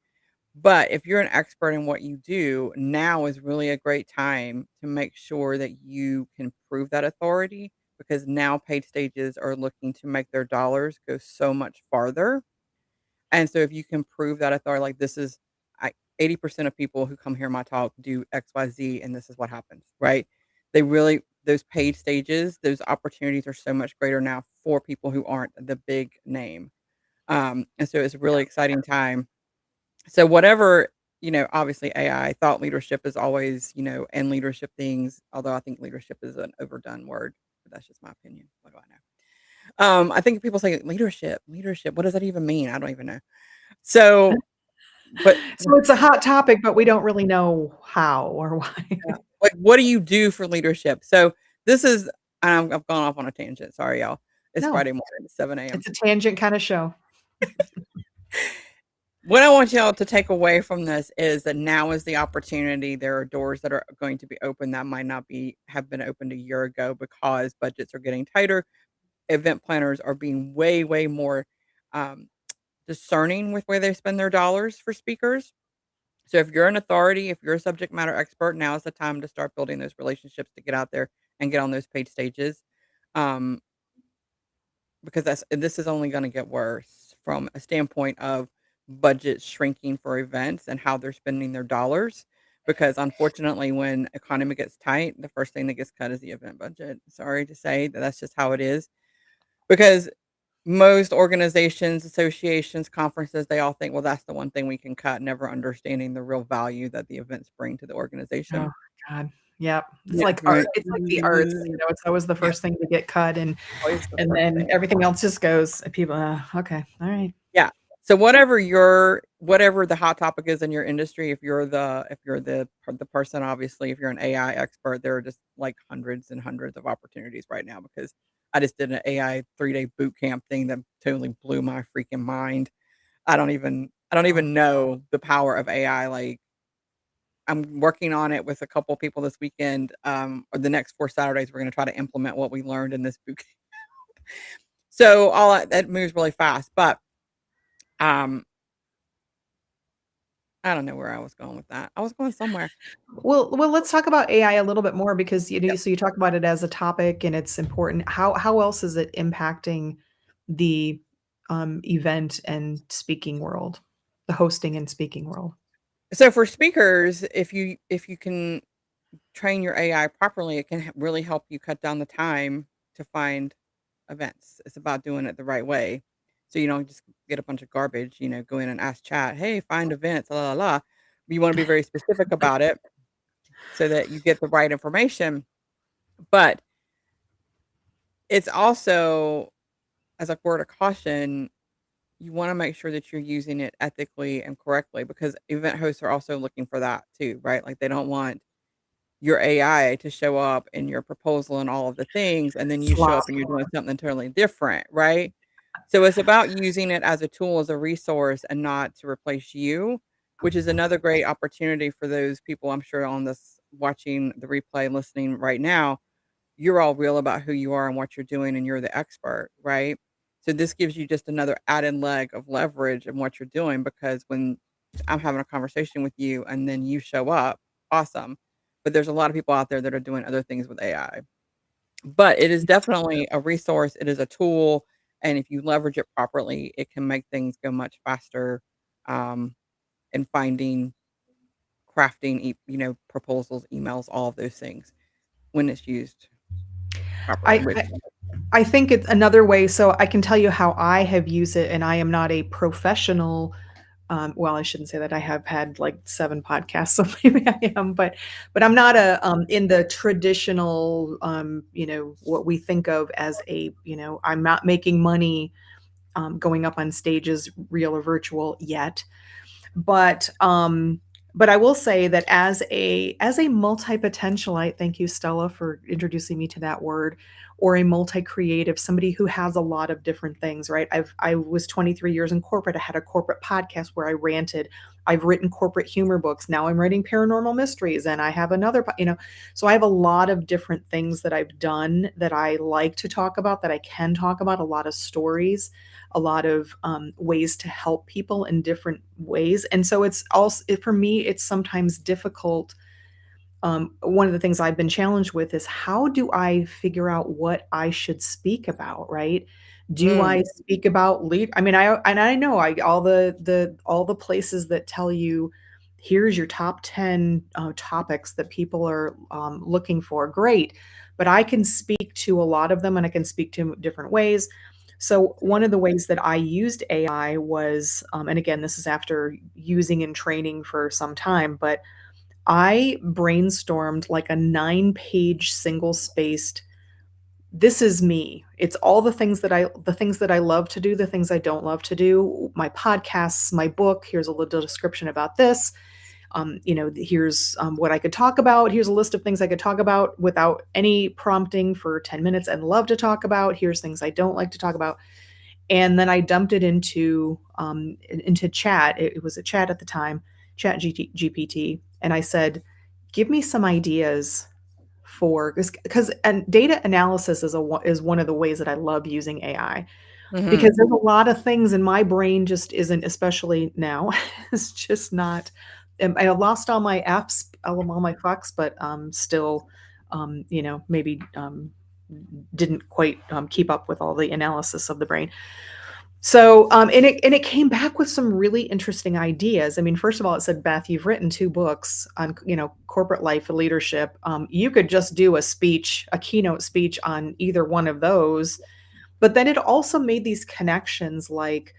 but if you're an expert in what you do, now is really a great time to make sure that you can prove that authority because now paid stages are looking to make their dollars go so much farther. And so if you can prove that authority, like this is I 80% of people who come hear my talk do XYZ and this is what happens, right? They really those paid stages, those opportunities are so much greater now for people who aren't the big name. And so it's a really exciting time. So whatever, obviously AI, thought leadership is always, and leadership things, although I think leadership is an overdone word, but that's just my opinion. What do I know? I think people say leadership, what does that even mean? I don't even know. So, but So it's a hot topic, but we don't really know how or why. yeah, like, what do you do for leadership? So this is, I've gone off on a tangent. Sorry, y'all. It's No, Friday morning, it's 7 a.m. it's a tangent kind of show. What I want y'all to take away from this is that now is the opportunity. There are doors that are going to be open that might not have been opened a year ago because budgets are getting tighter. Event planners are being way, way more um, discerning with where they spend their dollars for speakers. So if you're an authority, if you're a subject matter expert, now is the time to start building those relationships to get out there and get on those paid stages. Um, because this is only going to get worse from a standpoint of budget shrinking for events and how they're spending their dollars. Because unfortunately, when economy gets tight, the first thing that gets cut is the event budget. Sorry to say that that's just how it is. Because most organizations, associations, conferences, they all think, well, that's the one thing we can cut, never understanding the real value that the events bring to the Oh organization. god. Yep. It's Yeah, like art. right. It's like the arts, it's always the Yeah, first thing to get cut, and always the and first then thing. everything else just goes, people, okay, all right. Yeah. So whatever the hot topic is in your industry, if you're the person, obviously, if you're an AI expert, there are just like hundreds and hundreds of opportunities right now because I just did an AI 3-day boot camp thing that totally blew my freaking mind. I don't Oh, even know the power of AI. Like I'm working on it with a couple of people this weekend, or the next 4 Saturdays, we're gonna try to implement what we learned in this boot camp. So that moves really fast, but um I don't know where I was going with that. I was going somewhere. well, let's talk about AI a little bit more because, Yep. so you talk about it as a topic and it's important. How else is it impacting the, event and speaking world, the hosting and speaking world? So for speakers, if you can train your AI properly, it can really help you cut down the time to find events. It's about doing it the right way. So you don't just get a bunch of garbage, go in and ask chat, "Hey, find events, la la la." You want to be very specific about it so that you get the right information. But it's also, as a word of caution, you want to make sure that you're using it ethically and correctly because event hosts are also looking for that too, right? Like they don't want your AI to show up in your proposal and all of the things, and then you show up and you're Sloppy. doing something totally different, right? So it's about using it as a tool, as a resource, and not to replace you, which is another great opportunity for those people I'm sure on this watching the replay, listening right now. You're all real about who you are and what you're doing, and you're the expert, right? So this gives you just another added leg of leverage in what you're doing because when I'm having a conversation with you and then you show up, awesome. But there's a lot of people out there that are doing other things with AI. But it is definitely a resource, it is a tool, and if you leverage it properly, it can make things go much faster, um, in finding, crafting, proposals, emails, all of those things when it's used properly, I which I think it's another way, so I can tell you how I have used it, and I am not a professional, well, I shouldn't say that. I have had like 7 podcasts, so maybe I am, but I'm not in the traditional, what we think of as I'm not making money, going up on stages, real or virtual, yet. But, but I will say that as a multi-potentialite, thank you, Stella, for introducing me to that word, or a multi-creative, somebody who has a lot of different things, right? I was 23 years in corporate. I had a corporate podcast where I ranted. I've written corporate humor books. Now I'm writing paranormal mysteries, and I have another, so I have a lot of different things that I've done that I like to talk about, that I can talk about, a lot of stories, a lot of ways to help people in different ways. And so it's also, for me, it's sometimes difficult one of the things I've been challenged with is how do I figure out what I should speak about, right? Do I Mm, speak about lead? I mean, I know all the places that tell you here's your top 10 topics that people are looking for. Great, but I can speak to a lot of them, and I can speak to 'em different ways. So one of the ways that I used AI was, and again, this is after using and training for some time, but I brainstormed like a 9-page single spaced, this is me. It's all the things that I love to do, the things I don't love to do, my podcasts, my book, here's a little description about this. Here's what I could talk about. Here's a list of things I could talk about without any prompting for 10 minutes and love to talk about. Here's things I don't like to talk about. And then I dumped it into chat. It was a chat at the time, chat GPT. And I said, give me some ideas for, because and data analysis is one of the ways that I love using AI, because mhm. there's a lot of things in my brain just isn't, especially now, it's just not. I lost all my F's, all my fucks, but still, maybe didn't quite keep up with all the analysis of the brain. So, and it came back with some really interesting ideas. I mean, first of all, it said, "Beth, you've written 2 books on, corporate life and leadership. You could just do a keynote speech on either one of those." But then it also made these connections, like,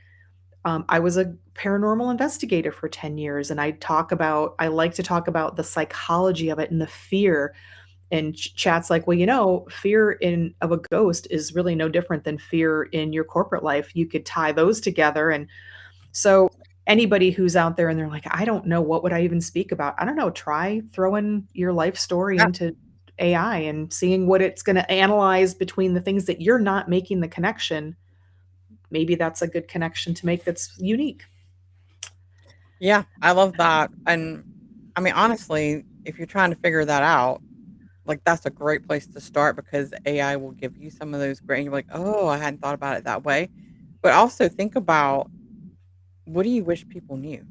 I was a paranormal investigator for 10 years, and I like to talk about the psychology of it and the fear. And chat's like, well, fear in of a ghost is really no different than fear in your corporate life. You could tie those together. And so anybody who's out there and they're like, I don't know, what would I even speak about? I don't know. Try throwing your life story Yeah, into AI and seeing what it's going to analyze between the things that you're not making the connection. Maybe that's a good connection to make that's unique. yeah, I love that, and, I mean, honestly, if you're trying to figure that out, like, that's a great place to start because AI will give you some of those great you're like, "Oh, I hadn't thought about it that way." But also think about what do you wish people knew,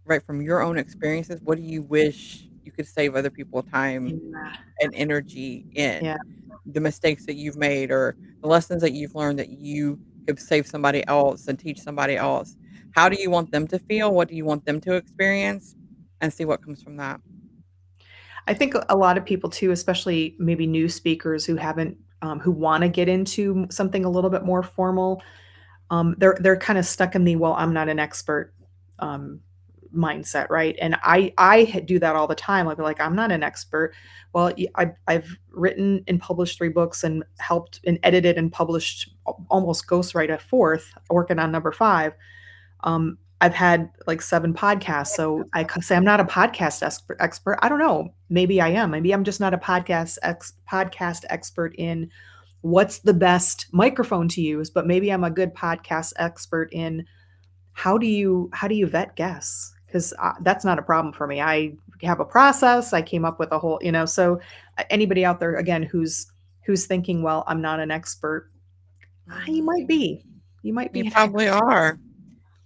right? From your own experiences, what do you wish you could save other people time Yeah. and energy in? Yeah. The mistakes that you've made or the lessons that you've learned that you could save somebody else and teach somebody else. How do you want them to feel? What do you want them to experience? And see what comes from that. I think a lot of people too, especially maybe new speakers who haven't, who want to get into something a little bit more formal, they're kind of stuck in the, well, I'm not an expert um, mindset, right? And I do that all the time. I'll be like, I'm not an expert. Well, I've written and published 3 books and helped and edited and published, almost ghostwrite a fourth, working on number 5. I've had like 7 podcasts, so I could say I'm not a podcast expert. I don't know. Maybe I am. Maybe I'm just not a podcast expert in what's the best microphone to use, but maybe I'm a good podcast expert in how do you vet guests? Because that's not a problem for me. I have a process. I came up with a whole, so anybody out there again who's thinking, well, I'm not an expert, you Mhm. might be. You might You be an probably expert. are.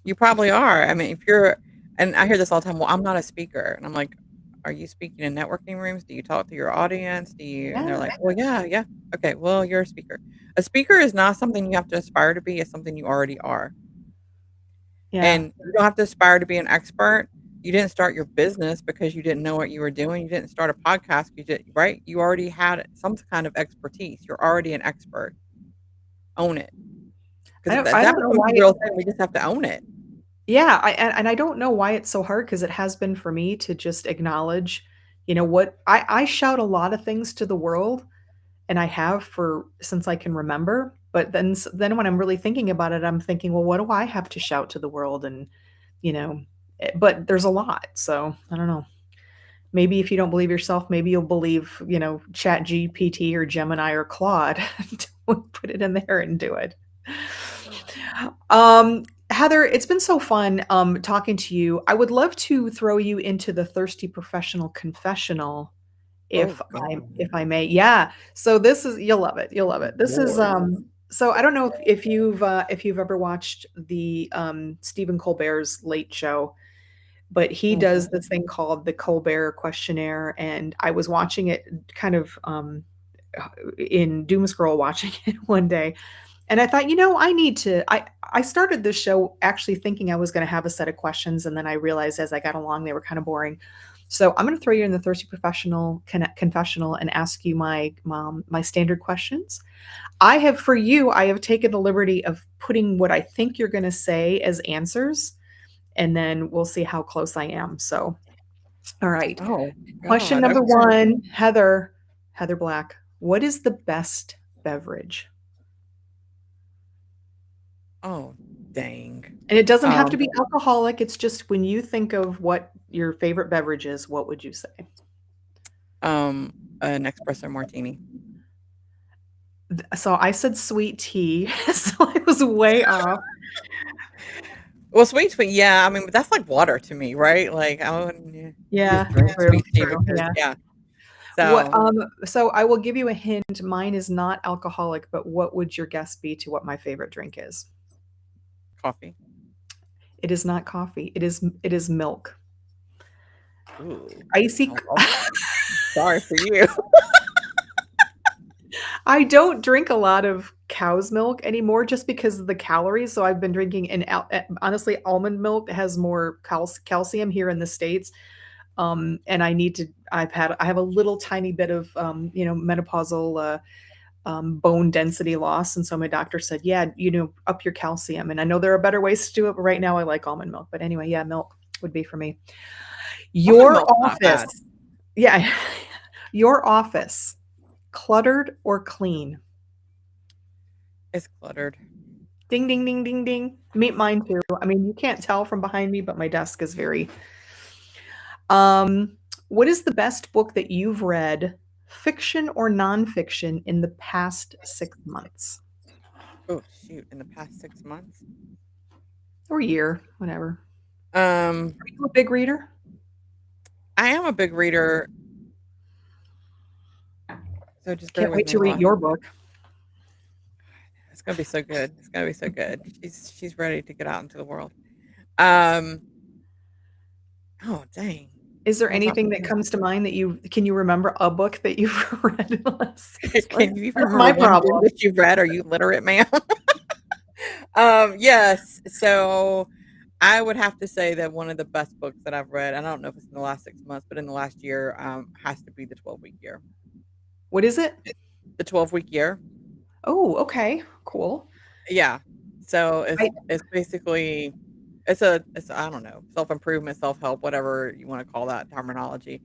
You probably are. I mean, if you're and I hear this all the time, "Well, I'm not a speaker." And I'm like, "Are you speaking in networking rooms? Do you talk to your audience? Do you" and they're Yeah, like, "Well, yeah, yeah." Okay, well, you're a speaker. A speaker is not something you have to aspire to be, it's something you already are. yeah. And you don't have to aspire to be an expert. You didn't start your business because you didn't know what you were doing. You didn't start a podcast, you did right? You already had some kind of expertise. You're already an expert. Own it. I Because don't that I that don't know becomes why a real thing, we just have to own it. yeah, and I don't know why it's so hard, because it has been for me to just acknowledge, what I shout a lot of things to the world, and I have for since I can remember, but then when I'm really thinking about it, I'm thinking, "Well, what do I have to shout to the world?" And, you know, but there's a lot, so I don't know. Maybe if you don't believe yourself, maybe you'll believe, Chat GPT or Gemini or Claude. Put it in there and do it. Heather, it's been so fun talking to you. I would love to throw you into the thirsty professional confessional, Oh, if I may. Yeah. So this is, you'll love it. You'll love it. This is Lord. so I don't know if you've ever watched the Stephen Colbert's Late Show. but he does Mhm. this thing called the Colbert Questionnaire, and I was watching it kind of, in doom scroll watching it one day, and I thought, I need to. I started this show actually thinking I was going to have a set of questions, and then I realized as I got along they were kind of boring. So I'm going to throw you in the thirsty professional confessional and ask you my standard questions. I have for you. I have taken the liberty of putting what I think you're going to say as answers, and then we'll see how close I am. So, all right. Oh Question god, number okay. one, Heather Black. What is the best beverage? Oh, dang. And it doesn't have to Um, be alcoholic, it's just when you think of what your favorite beverage is, what would you say? an espresso martini. So I said sweet tea, so I was way off. Well, sweet, yeah, I mean, but that's like water to me, right? Like, I wouldn't just Yeah, drink true, sweet tea true, because yeah. yeah. What, So, so I will give you a hint, mine is not alcoholic, but what would your guess be to what my favorite drink is? coffee. It is not coffee, it is milk. Ooh. Icy. Oh, well, sorry for you. I don't drink a lot of cow's milk anymore just because of the calories, so I've been drinking honestly, almond milk has more calcium here in the States, and I have a little tiny bit of, menopausal, bone density loss, and so my doctor said, "Yeah, up your calcium," and I know there are better ways to do it, but right now I like almond milk, but anyway, yeah, milk would be for me. Almond Your milk's not bad. office. Yeah. Your office, cluttered or clean? It's cluttered. Ding, ding, ding, ding, ding. Meet mine too. I mean, you can't tell from behind me, but my desk is very. Um, what is the best book that you've read, fiction or nonfiction, in the past 6 months Oh, shoot, in the past 6 months? or year, whatever? Um, Are you a big reader? I am a big reader, so just bear Can't with wait me to while read your book. it's gonna be so good. It's gonna be so good. She's ready to get out into the world. Um, oh, dang. Is there On top anything of that my comes to mind that can you remember a book that you've read in the last head. 6 months? Can you even That's remember my one book problem. that you've read? Are you literate, ma'am? Yes. So I would have to say that one of the best books that I've read, and I don't know if it's in the last 6 months, but in the last year, has to be The 12-Week Year. What is it? The 12-Week Year. Oh, okay, cool. Yeah. So I it's basically it's I don't know, self-improvement, self-help, whatever you wanna call that terminology,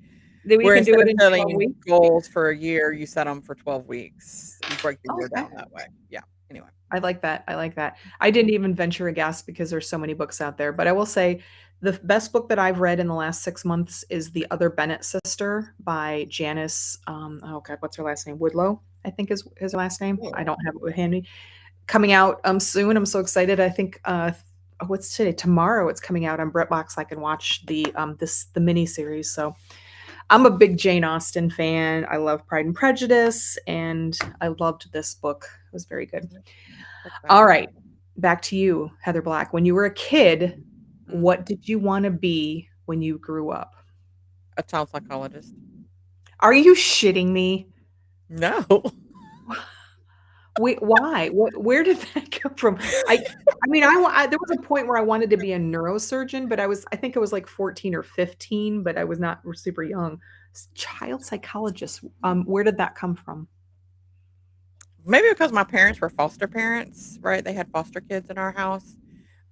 Then we where can do instead it of in 12 setting weeks. goals for a year, you set them for 12 weeks. You break the Oh, year okay. down that way. Yeah. Anyway. I like that, I like that. I didn't even venture a guess because there's so many books out there, but I will say the best book that I've read in the last 6 months is The Other Bennett Sister by Janice, oh god, what's her last name? Woodlow, I think is her last name. I Cool. don't have it handy. Coming out, soon, I'm so excited. I think, what's today? Tomorrow it's coming out on BritBox. I can watch the mini series, so I'm a big Jane Austen fan. I love Pride and Prejudice, and I loved this book. It was very good. Mhm. That's All fabulous. right, back to you, Heather Black. When you were a kid, Mhm. what did you want to be when you grew up? A child psychologist. Are you shitting me? No. Wait, why? Where did that come from? I mean, there was a point where I wanted to be a neurosurgeon, but I think I was like 14 or 15, but I was not super young. Child psychologist. Where did that come from? Maybe because my parents were foster parents, right? They had foster kids in our house.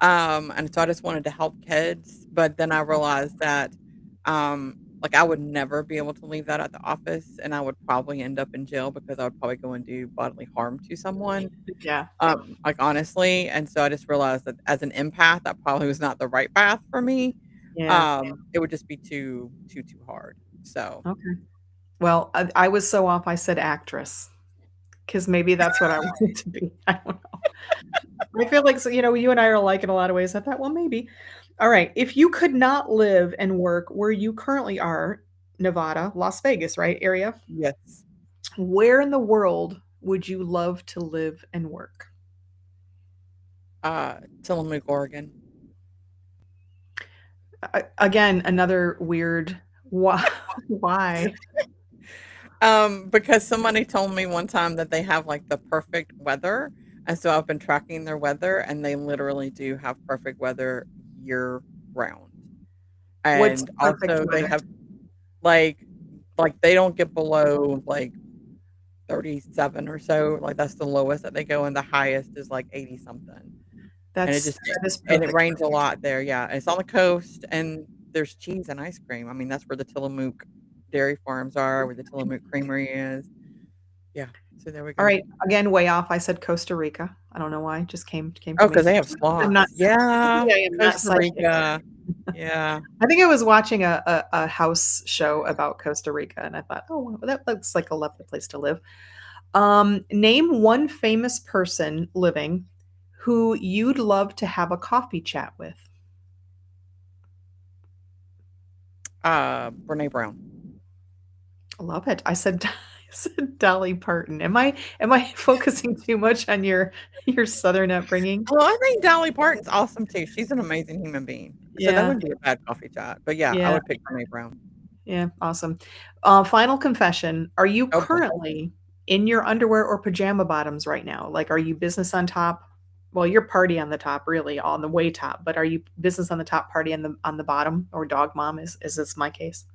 And so I just wanted to help kids, but then I realized that, like, I would never be able to leave that at the office, and I would probably end up in jail because I would probably go and do bodily harm to someone, Yeah. like, honestly, and so I just realized that as an empath, that probably was not the right path for me. Yeah. It would just be too hard. So, Okay. Well, I was so off. I said actress because maybe that's what I wanted to be. I don't know. I feel like, so, you and I are alike in a lot of ways. I thought, well, maybe. All right. If you could not live and work where you currently are, Nevada, Las Vegas, right, area, yes, where in the world would you love to live and work? Tillamook, Oregon. Again, another weird why why? Because somebody told me one time that they have, like, the perfect weather, and so I've been tracking their weather, and they literally do have perfect weather year round. What's And perfect also they weather? have, like they don't get below, like, 37 or so, like, that's the lowest that they go, and the highest is, like, 80 something. And it just That is and it perfect for rains a me. lot there, yeah, and it's on the coast, and there's cheese and ice cream. I mean, that's where the Tillamook dairy farms are, where the Tillamook creamery is. Yeah, so there we All go. right, again, way off. I said Costa Rica. I don't know why, it just came Oh, to me. because they have I'm not sloths. maybe Yeah, I am not Costa psychic. Rica. Yeah. I think I was watching a house show about Costa Rica, and I thought, "Oh, wow, that looks like a lovely place to live." Name one famous person living who you'd love to have a coffee chat with. Brene Brown. I love it. I said I said Dolly Parton. Am I focusing too much on your Southern upbringing? Well, I think Dolly Parton's awesome too. She's an amazing human being. So that Yeah, wouldn't be a bad coffee chat. But yeah, I yeah, would pick Brene Brown. yeah, awesome. Final confession, are you Oh boy. currently in your underwear or pajama bottoms right now? Like, are you business on top? Well, you're party on the top, really, on the way top, but are you business on the top, party on the bottom, or dog mom? Is this my case?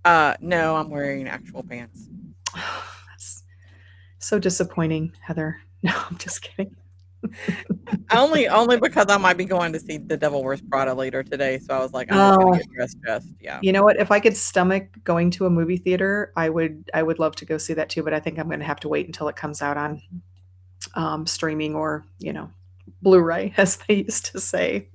No, I'm wearing actual pants. That's so disappointing, Heather. No, I'm just kidding. Only because I might be going to see The Devil Wears Prada later today, so I was like, I'm just gonna Oh, get dressed just, yeah. you know what? If I could stomach going to a movie theater, I would love to go see that too, but I think I'm gonna have to wait until it comes out on streaming or, Blu-ray, as they used to say.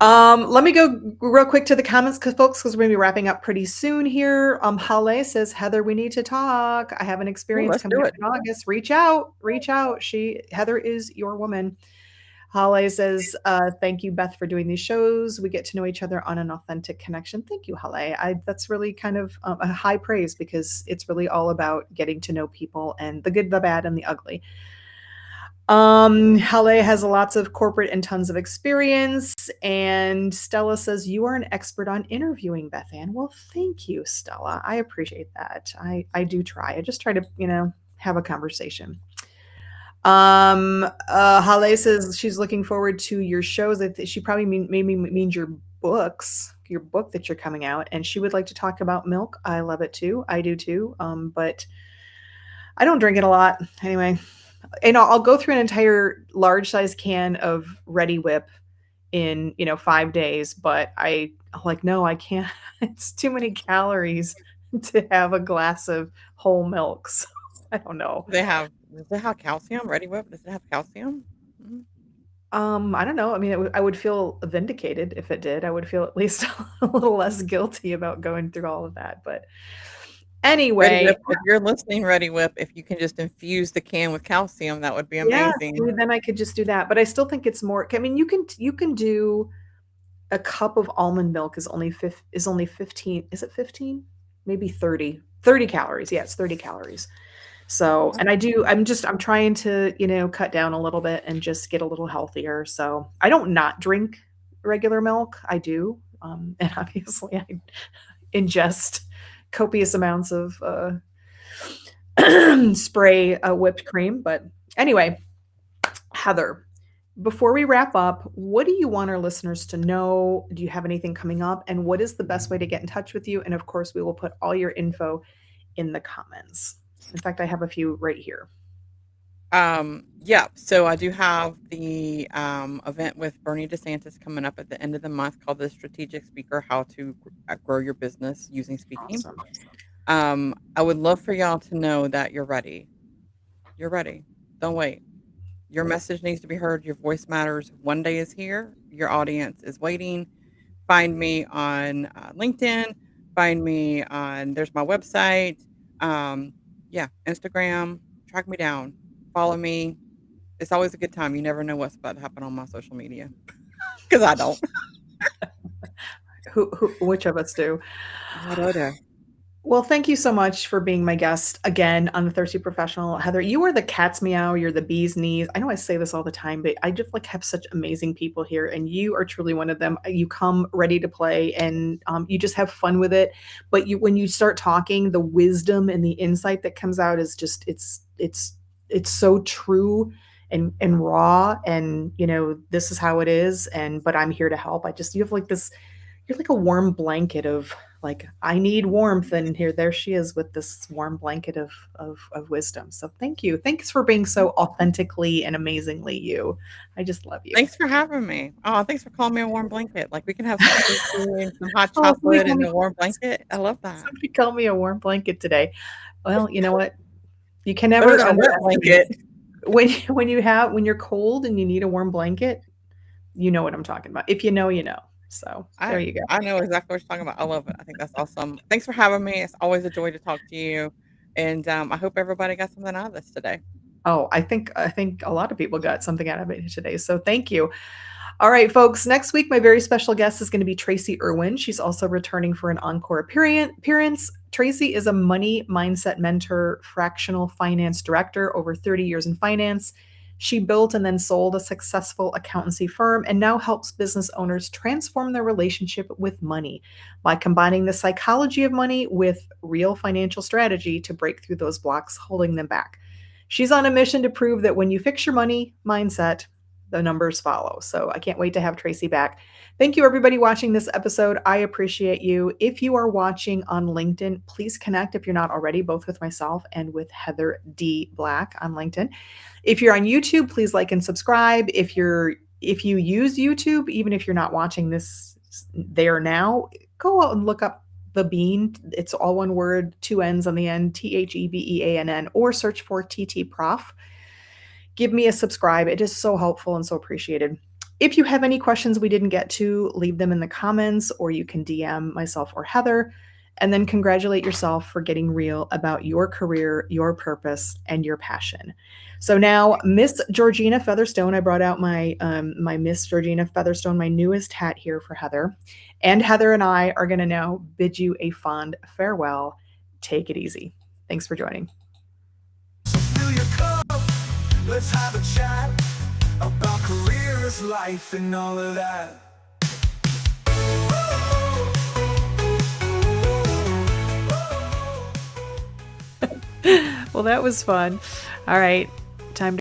Let me go real quick to the comments, folks, because we're gonna be wrapping up pretty soon here. Hale says, Heather, we need to talk. I have an Ooh, experience let's coming do up it. in August. Reach out, reach out. Heather is your woman. Hale says, thank you, Beth, for doing these shows. We get to know each other on an authentic connection. Thank you, Hale. That's really kind of a high praise because it's really all about getting to know people and the good, the bad, and the ugly. Hale has lots of corporate and tons of experience. And Stella says, you are an expert on interviewing, Beth Ann. Well, thank you, Stella. I appreciate that. I do try. I just try to, have a conversation. Hale says she's looking forward to your shows. She probably maybe means your book that you're coming out, and she would like to talk about milk. I love it too. I do too. But I don't drink it a lot anyway. And I'll go through an entire large size can of Ready Whip in 5 days, but I'm like, no, I can't. It's too many calories to have a glass of whole milk. So I don't know. Does it have calcium? Ready Whip, does it have calcium? Mhm. I don't know. I mean, I would feel vindicated if it did. I would feel at least a little less guilty about going through all of that. But Ready anyway, Whip, if you're listening, Ready Whip, if you can just infuse the can with calcium, that would be yeah, amazing. maybe then I could just do that. But I still think it's more. I mean, you can do a cup of almond milk is only 15. Is it 15? Maybe 30 calories. Yeah, it's 30 calories. So, and I'm trying to, cut down a little bit and just get a little healthier. So I don't not drink regular milk. I do. And obviously I ingest copious amounts of spray whipped cream. But anyway, Heather, before we wrap up, what do you want our listeners to know? Do you have anything coming up? And what is the best way to get in touch with you? And of course, we will put all your info in the comments. In fact, I have a few right here. Yeah, so I do have the event with Bernie DeSantis coming up at the end of the month called the Strategic Speaker: How to Grow Your Business Using Speaking. Awesome. I would love for y'all to know that you're ready. You're ready. Don't wait. Your message needs to be heard. Your voice matters. One day is here. Your audience is waiting. Find me on LinkedIn. Find me on, there's my website. Yeah, Instagram. Track me down. Follow me. It's always a good time. You never know what's about to happen on my social media because I don't. Which of us do? What other? Well, thank you so much for being my guest again on the Thirsty Professional. Heather, you are the cat's meow, you're the bee's knees. I know I say this all the time, but I just like have such amazing people here, and you are truly one of them. You come ready to play, and you just have fun with it. But you, when you start talking, the wisdom and the insight that comes out is just it's so true and raw. And this is how it is. And but I'm here to help. I just you have like this you're like a warm blanket of like, I need warmth, and there she is with this warm blanket of wisdom. So thank you. Thanks for being so authentically and amazingly you. I just love you. Thanks for having me. Oh, thanks for calling me a warm blanket. Like, we can have some sushi and some hot Oh, chocolate and a warm blanket. I love that. somebody call me a warm blanket today. Well, you know what? You can Better never than a wet underestimate blanket. when you're cold and you need a warm blanket, you know what I'm talking about. If you know, you know. So there I you go. I know exactly what you're talking about. I love it. I think that's awesome. Thanks for having me. It's always a joy to talk to you, and, I hope everybody got something out of this today. Oh, I think a lot of people got something out of it today. So thank you. All right, folks. Next week, my very special guest is going to be Tracy Irwin. She's also returning for an encore appearance. Tracy is a money mindset mentor, fractional finance director, over 30 years in finance. She built and then sold a successful accountancy firm and now helps business owners transform their relationship with money by combining the psychology of money with real financial strategy to break through those blocks holding them back. She's on a mission to prove that when you fix your money mindset, the numbers follow. So I can't wait to have Tracy back. Thank you, everybody watching this episode. I appreciate you. If you are watching on LinkedIn, please connect if you're not already, both with myself and with Heather D. Black on LinkedIn. If you're on YouTube, please like and subscribe. If you use YouTube, even if you're not watching this there now, go out and look up The Bean. It's all one word, two N's on the end, TheBeann, or search for TT Prof. Give me a subscribe. It is so helpful and so appreciated. If you have any questions we didn't get to, leave them in the comments, or you can DM myself or Heather, and then congratulate yourself for getting real about your career, your purpose, and your passion. So now, Miss Georgina Featherstone, I brought out my Miss Georgina Featherstone, my newest hat here for Heather. And Heather and I are going to now bid you a fond farewell. Take it easy. Thanks for joining. So fill your cup, let's have a chat about careers, life, and all of that. Well, that was fun. All right. Time to